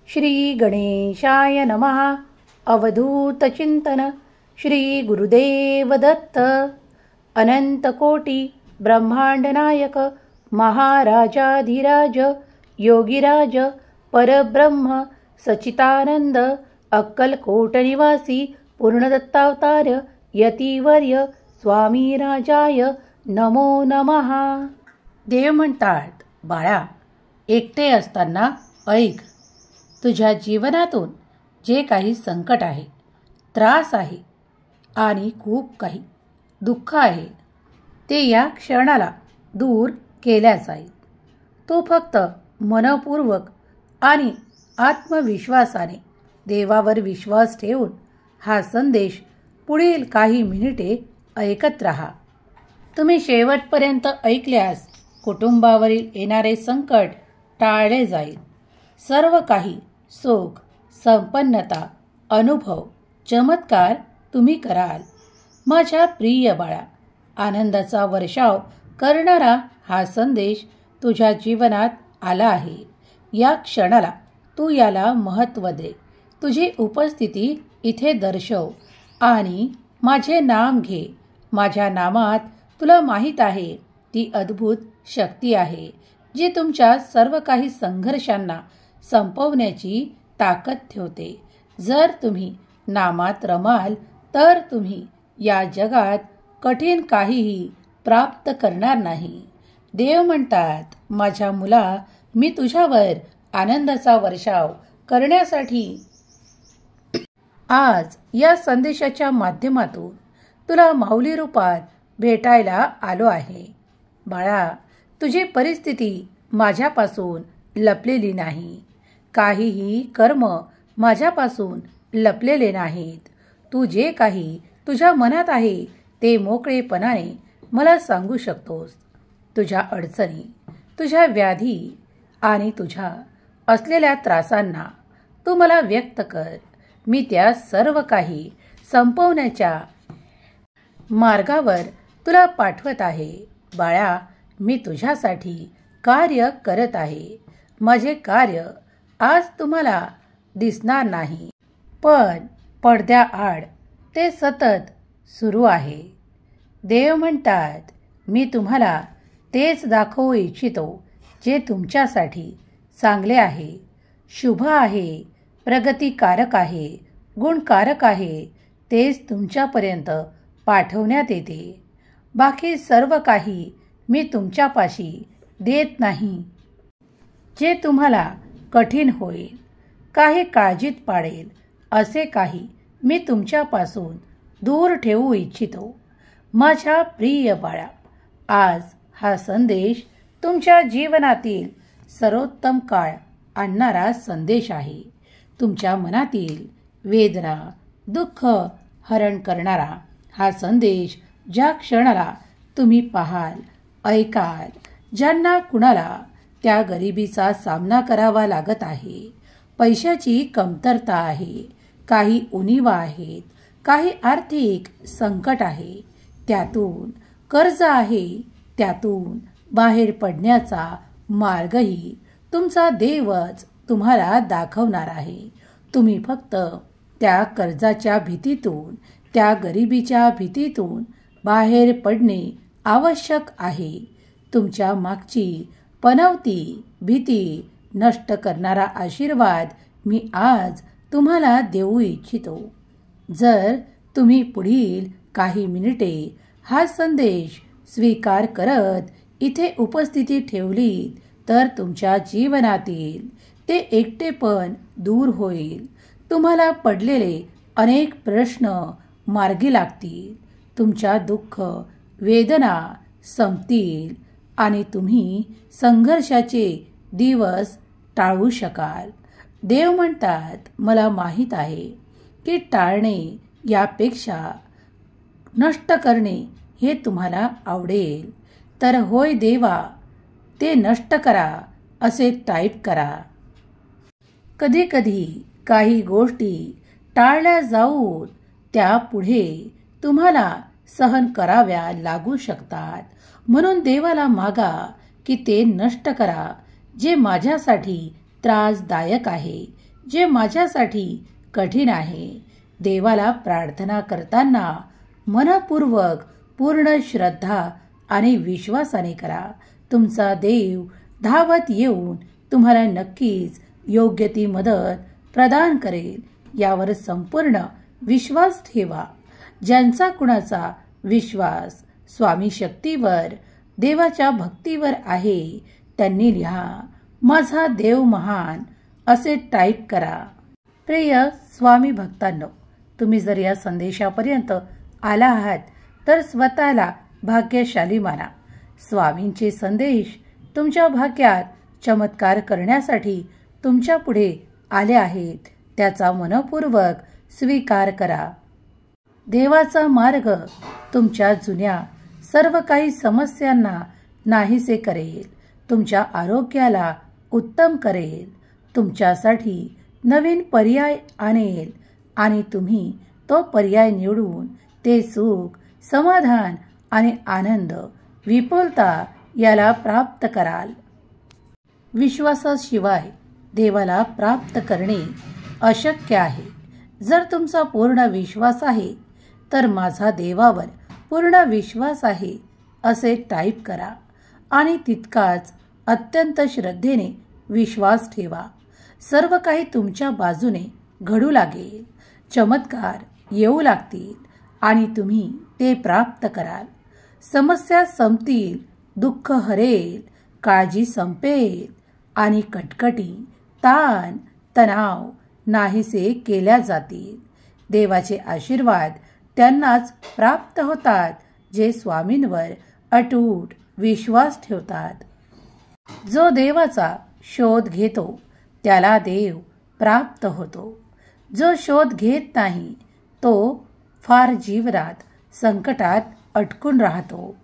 श्री गणेशाय नमः. अवधूत चिंतन श्री गुरुदेव दत्त. अनंत कोटी ब्रह्मांड नायक महाराजाधिराज योगीराज परब्रह्म सचितानंद अक्कलकोट निवासी पूर्णदत्तावतार यतिवर्य स्वामी राजाय नमो नमः. देव म्हणतात, बाळा, एकटे असताना ऐक. तुझ्या जीवनातून जे काही संकट आहे, त्रास आहे आणि खूप काही दुःख आहे, ते या क्षणाला दूर केल्या जाईल. तू फक्त मनपूर्वक आणि आत्मविश्वासाने देवावर विश्वास ठेवून हा संदेश पुढील काही मिनिटे ऐकत राहा. तुम्ही शेवटपर्यंत ऐकल्यास कुटुंबावरील येणारे संकट टाळले जाईल. सर्व काही सुख, संपन्नता, अनुभव, चमत्कार तुम्ही कराल. माझ्या प्रिय बाळा, आनंदाचा वर्षाव करणारा हा संदेश तुझ्या जीवनात आला आहे. या क्षणाला तू याला महत्त्व दे. तुझी उपस्थिती इथे दर्शव आणि माझे नाम घे. माझ्या नामात तुला माहीत आहे ती अद्भुत शक्ती आहे जी तुमच्या सर्व काही संघर्षांना संपवण्याची ताकद ठेवते. जर तुम्ही नामात रमाल तर तुम्ही या जगात कठीण काहीही प्राप्त करणार नाही. देव म्हणतात, माझ्या मुला, मी तुझ्यावर आनंदाचा वर्षाव करण्यासाठी आज या संदेशाच्या माध्यमातून तुला माऊली रूपात भेटायला आलो आहे. बाळा, तुझी परिस्थिती माझ्यापासून लपलेली नाही. काहीही कर्म माझ्यापासून लपलेले नाहीत. तू जे काही तुझ्या मनात आहे ते मोकळेपणाने मला सांगू शकतोस. तुझ्या अडचणी, तुझ्या व्याधी आणि तुझ्या असलेल्या त्रासांना तू मला व्यक्त कर. मी त्या सर्व काही संपवण्याच्या मार्गावर तुला पाठवत आहे. बाळा, मी तुझ्यासाठी कार्य करत आहे. माझे कार्य आज तुम्हाला दिसणार नाही, पण पडद्याआड ते सतत सुरू आहे. देव म्हणतात, मी तुम्हाला तेच दाखवू इच्छितो जे तुमच्यासाठी चांगले आहे, शुभ आहे, प्रगतिकारक आहे, गुणकारक आहे. तेच तुमच्यापर्यंत पाठवण्यात येते. बाकी सर्व काही मी तुमच्यापाशी देत नाही जे तुम्हाला कठीण होईल, काही काळजीत पाडेल. असे काही मी तुमच्यापासून दूर ठेवू इच्छितो. माझ्या प्रिय बाळा, आज हा संदेश तुमच्या जीवनातील सर्वोत्तम काळ आणणारा संदेश आहे. तुमच्या मनातील वेदना, दुःख हरण करणारा हा संदेश ज्या क्षणाला तुम्ही पाहाल, ऐकाल, ज्यांना कुणाला त्या गरिबीचा सामना करावा लागत आहे, पैशाची कमतरता आहे, काही उणीवा आहेत, काही आर्थिक संकट आहे, त्यातून कर्ज आहे, त्यातून बाहेर पडण्याचा मार्गही तुमचा देवच तुम्हाला दाखवणार आहे. तुम्ही फक्त त्या कर्जाच्या भीतीतून, त्या गरिबीच्या भीतीतून बाहेर पडणे आवश्यक आहे. तुमच्या मागची पनवती भीती नष्ट करणारा आशीर्वाद मी आज तुम्हाला देऊ इच्छितो. जर तुम्ही पुढील काही मिनिटे हा संदेश स्वीकार करत इथे उपस्थिती ठेवली तर तुमच्या जीवनातील ते एकटेपण दूर होईल. तुम्हाला पडलेले अनेक प्रश्न मार्गी लागतील. तुमच्या दुःख, वेदना संपतील आणि तुम्ही संघर्षाचे दिवस टाळू शकाल. देव म्हणतात, मला माहीत आहे की टाळणे यापेक्षा नष्ट करणे हे तुम्हाला आवडेल. तर होय देवा, ते नष्ट करा असे टाईप करा. कधी कधी काही गोष्टी टाळल्या जाऊन त्या पुढे तुम्हाला सहन कराव्या लागू शकतात. म्हणून देवाला मागा की ते नष्ट करा जे माझ्यासाठी त्रासदायक आहे. जे माझ्यासाठी कठीण आहे. देवाला प्रार्थना करताना मनपूर्वक पूर्ण श्रद्धा आणि विश्वासाने करा. तुमचा देव धावत येऊन तुम्हाला नक्कीच योग्य ती मदत प्रदान करेल यावर संपूर्ण विश्वास ठेवा. ज्यांचा कुणाचा विश्वास स्वामी शक्तीवर, देवाच्या भक्तीवर आहे त्यांनी लिहा, माझा देव महान असे टाईप करा. प्रिय स्वामी भक्तांनो, तुम्ही जर या संदेशापर्यंत आला आहात तर स्वतःला भाग्यशाली माना. स्वामींचे संदेश तुमच्या भाग्यात चमत्कार करण्यासाठी तुमच्या पुढे आले आहेत. त्याचा मनपूर्वक स्वीकार करा. देवाचा मार्ग तुमच्या जुन्या सर्व काही समस्यांना नाहीसे करेल. तुमच्या आरोग्याला उत्तम करेल. तुमच्यासाठी नवीन पर्याय आणेल आणि तुम्ही तो पर्याय निवडून ते सुख, समाधान आणि आनंद, विपुलता याला प्राप्त कराल. विश्वासाशिवाय देवाला प्राप्त करणे अशक्य आहे. जर तुमचा पूर्ण विश्वास आहे तर माझा देवावर पूर्ण विश्वास आहे असे टाईप करा आणि तितकाच अत्यंत श्रद्धेने विश्वास ठेवा. सर्व काही तुमच्या बाजूने घडू लागेल. चमत्कार येऊ लागतील आणि तुम्ही ते प्राप्त कराल. समस्या संपतील, दुःख हरेल, काळजी संपेल आणि कटकटी, ताण, तणाव नाहीसे केल्या जातील. देवाचे आशीर्वाद त्यांनाच प्राप्त होतात जे स्वामींवर अटूट विश्वास ठेवतात. जो देवाचा शोध घेतो त्याला देव प्राप्त होतो. जो शोध घेत नाही तो फार जीवनात संकटात अटकून राहतो.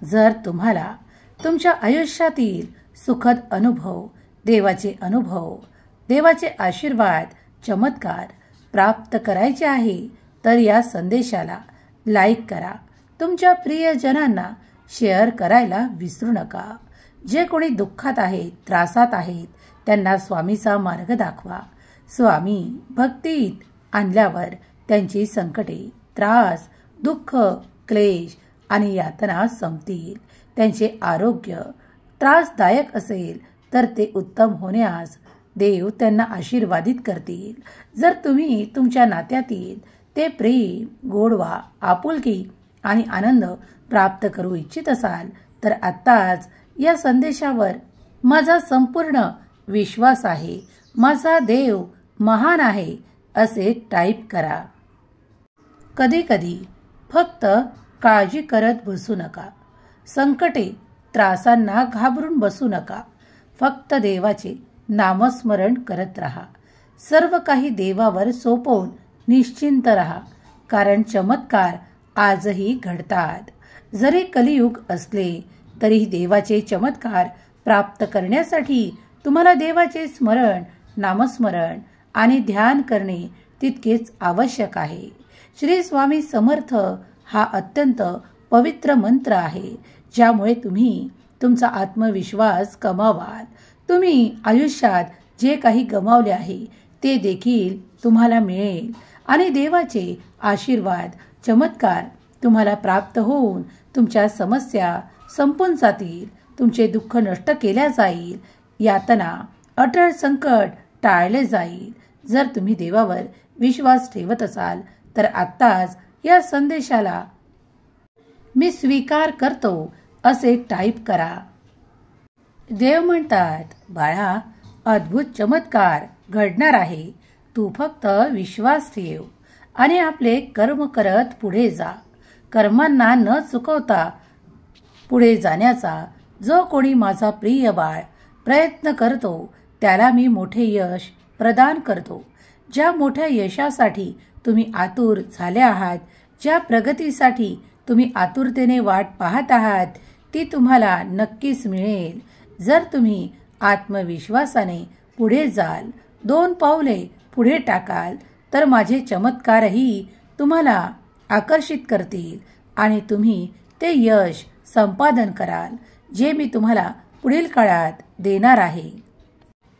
जर तुम्हाला तुमच्या आयुष्यातील सुखद अनुभव, देवाचे आशीर्वाद, चमत्कार प्राप्त करायचे आहे तर या संदेशाला लाईक करा. तुमच्या प्रियजनांना शेअर करायला विसरू नका. जे कोणी दुःखात आहेत, त्रासात आहेत त्यांना स्वामीचा मार्ग दाखवा. स्वामी भक्तीत आणल्यावर त्यांची संकटे, त्रास, दुःख, क्लेश आणि यातना संपतील. त्यांचे आरोग्य त्रासदायक असेल तर ते उत्तम होण्यास देव त्यांना आशीर्वादित करतील. जर तुम्ही तुमच्या नात्यातील ते प्रेम, गोडवा, आपुलकी आणि आनंद प्राप्त करू इच्छित असाल तर आत्ताच या संदेशावर माझा संपूर्ण विश्वास आहे, माझा देव महान आहे असे टाईप करा. कधी कधी फक्त काळजी करत बसू नका. संकटे, त्रासांना घाबरून बसू नका. फक्त देवाचे नामस्मरण करत राहा. सर्व काही देवावर सोपवून निश्चिंत राहा, कारण चमत्कार आजही घडतात. जरी कलियुग असले तरी देवाचे चमत्कार प्राप्त करण्यासाठी तुम्हाला देवाचे स्मरण, नामस्मरण आणि ध्यान करणे तितकेच आवश्यक आहे. श्री स्वामी समर्थ हा अत्यंत पवित्र मंत्र आहे ज्यामुळे तुम्ही तुमचा आत्मविश्वास कमावाल. तुम्ही आयुष्यात जे काही गमावले आहे ते देखील तुम्हाला मिळेल आणि देवाचे आशीर्वाद, चमत्कार तुम्हाला प्राप्त होऊन तुमच्या समस्या संपून जातील. तुमचे दुःख नष्ट केल्या जाईल. यातना, अटळ संकट टाळले जाईल. जर तुम्ही देवावर विश्वास ठेवत असाल तर आत्ताच या संदेशाला मी स्वीकार करतो असे टाईप करा. देव म्हणतात, बाळा, अद्भुत चमत्कार घडणार आहे. तू फक्त विश्वास ठेव आणि आपले कर्म करत पुढे जा. कर्मांना न चुकवता पुढे जाण्याचा जो कोणी माझा प्रिय बाळ प्रयत्न करतो त्याला मी मोठे यश प्रदान करतो. ज्या मोठ्या यशासाठी तुम्ही आतुर झाले आहात, ज्या प्रगतीसाठी तुम्ही आतुरतेने वाट पाहत आहात ती तुम्हाला नक्कीच मिळेल. जर तुम्ही आत्मविश्वासाने पुढे जाल, 2 पावले पुढे टाकाल तर माझे चमत्कारही तुम्हाला आकर्षित करतील आणि तुम्ही ते यश संपादन कराल जे मी तुम्हाला पुढील काळात देणार आहे.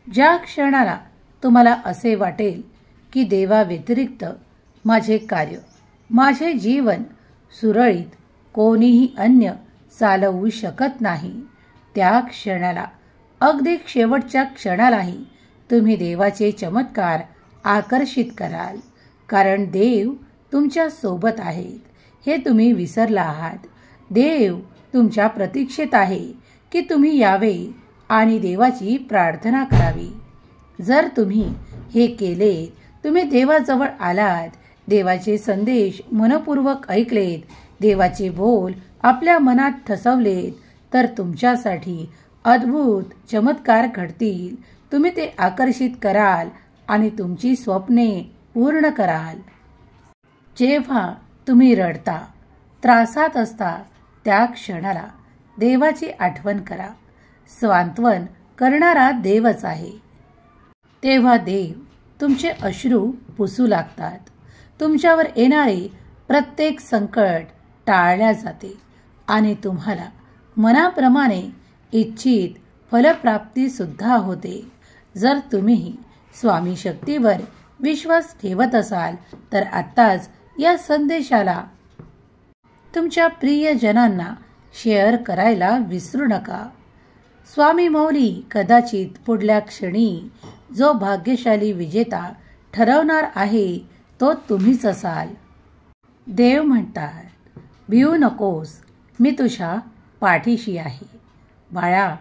ज्या क्षणाला तुम्हाला असे वाटेल की देवाव्यतिरिक्त माझे कार्य, माझे जीवन सुरळीत कोणीही अन्य चालवू शकत नाही. त्या क्षणाला, अगदी शेवटच्या क्षणालाही तुम्ही देवाचे चमत्कार आकर्षित कराल. कारण देव तुमच्या सोबत आहेत हे तुम्ही विसरला आहात. देव तुमच्या प्रतीक्षेत आहे की तुम्ही यावे आणि देवाची प्रार्थना करावी. जर तुम्ही हे केले, तुम्ही देवाजवळ आलात, देवाचे संदेश मनपूर्वक ऐकलेत, देवाचे बोल आपल्या मनात ठसवलेत, तर तुमच्यासाठी अद्भुत चमत्कार घडतील. तुम्ही ते आकर्षित कराल आणि तुमची स्वप्ने पूर्ण कराल. जेव्हा तुम्ही रडता, त्रासात असता, त्या क्षणाला देवाची आठवण करा. सांत्वन करणारा देवच आहे. तेव्हा देव तुमचे अश्रू पुसू लागतात. तुमच्यावर येणारे प्रत्येक संकट टाळल्या जाते आणि तुम्हाला मनाप्रमाणे इच्छित फलप्राप्ती सुद्धा होते. जर तुम्ही स्वामी शक्तीवर विश्वास ठेवत असाल तर आत्ताच या संदेशाला तुमच्या प्रियजनांना शेअर करायला विसरू नका. स्वामी मौली कदाचित पुढल्या क्षणी जो भाग्यशाली विजेता ठरवणार आहे तो तुम्हीच असाल. देव म्हणतात, भिवू नकोस, मी तुझ्या पाठीशी आहे. बाळा,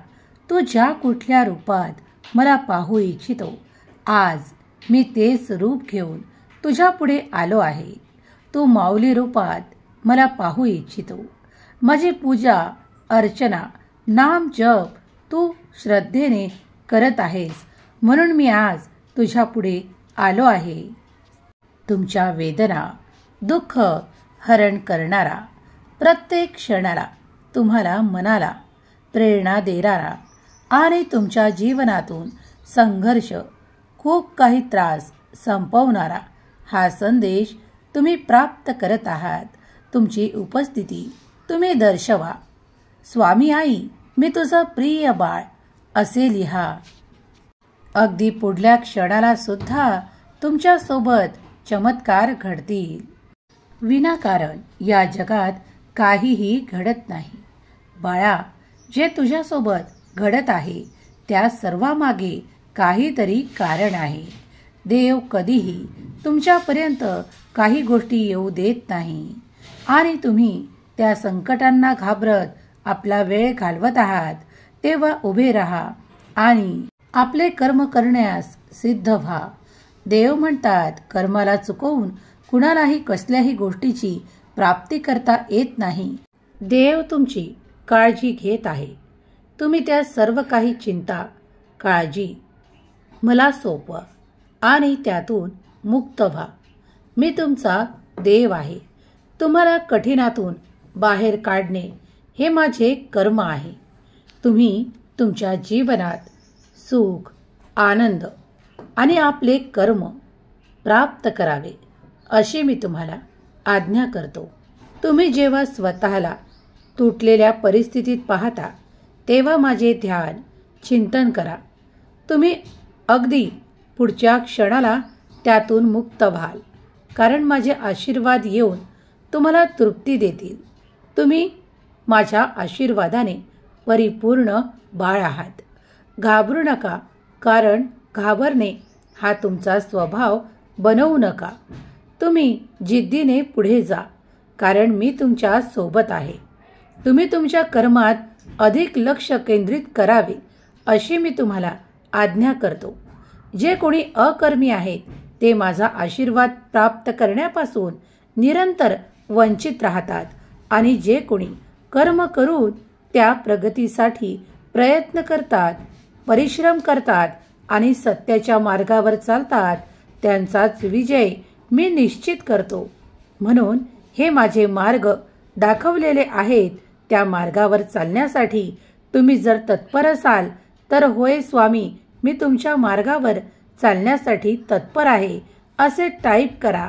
तू ज्या कुठल्या रूपात मला पाहू इच्छितो, आज मी तेच रूप घेऊन तुझ्या पुढे आलो आहे. तू माऊली रूपात मला पाहू इच्छितो. माझी पूजा, अर्चना, नाम जप तू श्रद्धेने करत आहेस, म्हणून मी आज तुझ्या पुढे आलो आहे. तुमच्या वेदना, दुःख हरण करणारा, प्रत्येक क्षणाला तुम्हाला मनाला प्रेरणा देणारा आणि तुमच्या जीवनातून संघर्ष, खूप काही त्रास संपवणारा हा संदेश तुम्ही प्राप्त करत आहात. तुमची उपस्थिती तुम्ही दर्शवा. स्वामी आई, मी तुझं प्रिय बाळ असे लिहा. अगदी पुढल्या क्षणाला सुद्धा तुमच्या सोबत चमत्कार घडतील. विनाकारण या जगात काहीही घडत नाही. बाळा, जे तुझ्यासोबत घडत आहे त्या सर्वामागे काहीतरी कारण आहे. देव कधीही तुमच्यापर्यंत काही गोष्टी येऊ देत नाही आणि तुम्ही त्या संकटांना घाबरत आपला वेळ घालवत आहात. तेव्हा उभे राहा आणि आपले कर्म करण्यास सिद्ध व्हा. देव म्हणतात, कर्माला चुकवून कुणालाही कसल्याही गोष्टीची प्राप्ती करता येत नाही. देव तुमची काळजी घेत आहे. तुम्ही त्या सर्व काही चिंता, काळजी मला सोपवा आणि त्यातून मुक्त व्हा. मी तुमचा देव आहे. तुम्हाला कठीणातून बाहेर काढणे हे माझे कर्म आहे. तुम्ही तुमच्या जीवनात सुख, आनंद आणि आपले कर्म प्राप्त करावे अशी मी तुम्हाला आज्ञा करतो. तुम्ही जेव्हा स्वतःला तुटलेल्या परिस्थितीत पाहता तेव्हा माझे ध्यान, चिंतन करा. तुम्ही अगदी पुढच्या क्षणाला त्यातून मुक्त व्हाल. कारण माझे आशीर्वाद येऊन तुम्हाला तृप्ती देतील. तुम्ही माझ्या आशीर्वादाने परिपूर्ण बाळ आहात. घाबरू नका, कारण घाबरणे हा तुमचा स्वभाव बनवू नका. तुम्ही जिद्दीने पुढे जा, कारण मी तुमच्या सोबत आहे. तुम्ही तुमच्या कर्मात अधिक लक्ष केंद्रित करावे अशी मी तुम्हाला आज्ञा करतो. जे कोणी अकर्मी आहेत ते माझा आशीर्वाद प्राप्त करण्यापासून निरंतर वंचित राहतात आणि जे कोणी कर्म करून त्या प्रगतीसाठी प्रयत्न करतात, परिश्रम करतात आणि सत्याच्या मार्गावर चालतात त्यांचाच विजय मी निश्चित करतो. म्हणून हे माझे मार्ग दाखवलेले आहेत. त्या मार्गावर चालण्यासाठी तुम्ही जर तत्पर असाल तर होय स्वामी, मी तुमच्या मार्गावर चालण्यासाठी तत्पर आहे असे टाईप करा.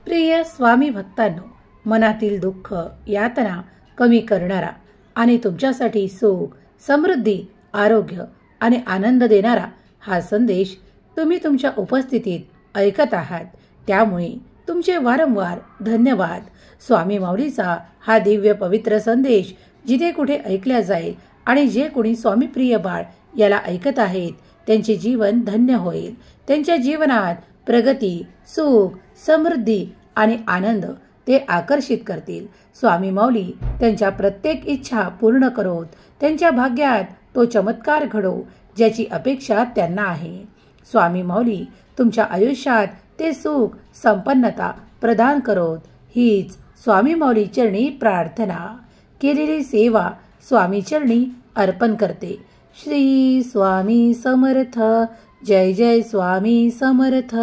प्रिय स्वामी भक्तांनो, मनातील दुःख, यातना कमी करणारा आणि तुमच्यासाठी सुख, समृद्धी, आरोग्य आणि आनंद देणारा हा संदेश तुम्ही तुमच्या उपस्थितीत ऐकत आहात, त्यामुळे तुमचे वारंवार धन्यवाद. स्वामी माऊलीचा हा दिव्य पवित्र संदेश जिथे कुठे ऐकला जाईल आणि जे कोणी स्वामी प्रिय बाळ याला ऐकत आहेत त्यांचे जीवन धन्य होईल. त्यांच्या जीवनात प्रगती, सुख, समृद्धी आणि आनंद ते आकर्षित करतील. स्वामी माऊली त्यांच्या प्रत्येक इच्छा पूर्ण करोत. त्यांच्या भाग्यात तो चमत्कार घडो ज्याची अपेक्षा त्यांना आहे. स्वामी माऊली तुमच्या आयुष्यात ते सुख, संपन्नता प्रदान करोत. हीच स्वामी माऊली चरणी प्रार्थना. केलेली सेवा स्वामी चरणी अर्पण करते. श्री स्वामी समर्थ. जय जय स्वामी समर्थ.